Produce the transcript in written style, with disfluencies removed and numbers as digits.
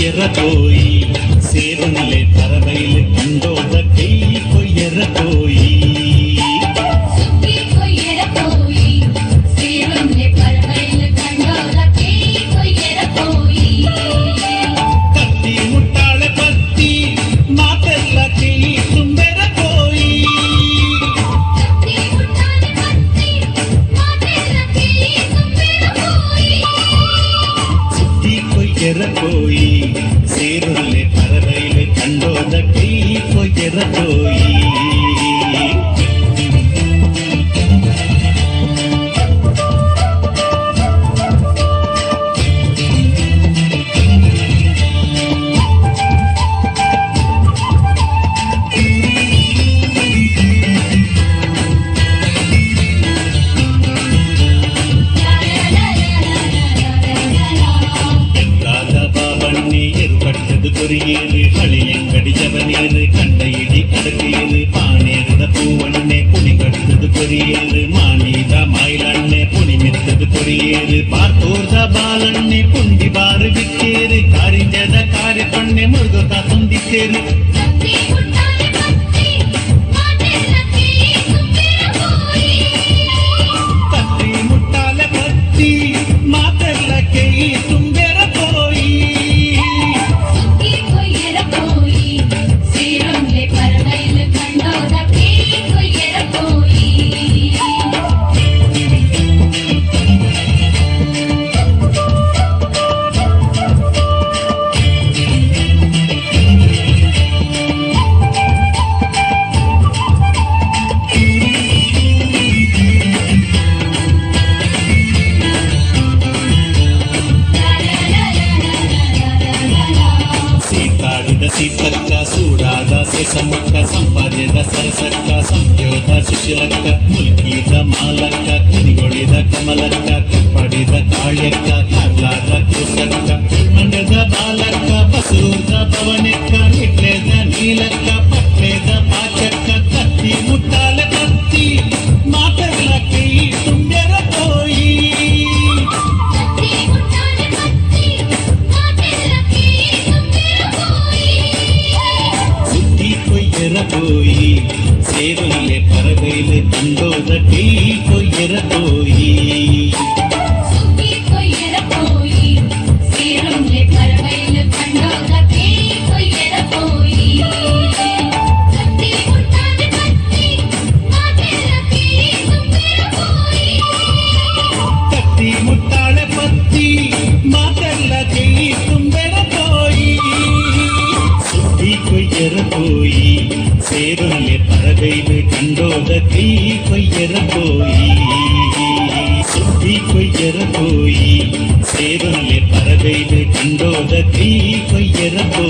കൊയ്യറ പോയി സേവനിലെ പറവയിൽ കണ്ടോത കൈ കൊയ്യറ പോയി പോയി സേവനിലെ പറവയിൽ കണ്ടോത കൈ കൊയ്യറ പോയി കൊറിയേത് കളിയങ്കടി ജവനേത് കണ്ടയിടി കടത്തിയത് പാനേറുത പൂവണ്ണെ കുണികട്ടത് കൊറിയേത് മാനീത മയിലണ്ണെ പുണിമിത്തത് കൊറിയേത് പാർത്തോർത ബാലണ്ണെ പുണ്ടി ബാറ് വിറ്റേത് കാരിഞ്ചത കാര്യപ്പണ്ണെ മുറുക തുന്തിച്ചേര് കത്തി മുട്ടാല പത്തി മാതല്ല കൈ തുമ്പെറ പോയി సీతక్క సూడాద శేషమక్క సంపాద్యద సరసక్క సంయోద సుశీలక్క ముల్కీద మాలక్క కునిగొಳಿದ కమలక్క కుప్పడిದ కాళ్యక్క కార్లాದ కూసక్క ಮಂಡ್ಯದ ಬಾಲಕ್ಕ ಬಸೂರ್ದ ಭವನಕ್ಕ ಇಟ್ಲೇದ ನೀಲಕ್ಕ ಪಟ್ಲೇದ ಪಾಚಕ್ಕ ಕತ್ತಿ ಮುಟ್ಟಾಲ ಕತ್ತಿ ಮಾತರ್ಲ ಕೈ ತುಂಬ್ಯರ ಪೋಯಿ போய் சேவனிலே பறவையில கண்டோத கை கொய்யற போய் கத்தி முட்டாள பத்தி மாத்தல்ல கை தும்பெற போய் சுத்தி கொய்யற போய் சேவனிலே பறவையில கண்டோத கை கொய்யற போய் சுத்தி கொய்யற போய் சேவனிலே பறவையில கண்டோத கை கொய்யற போய்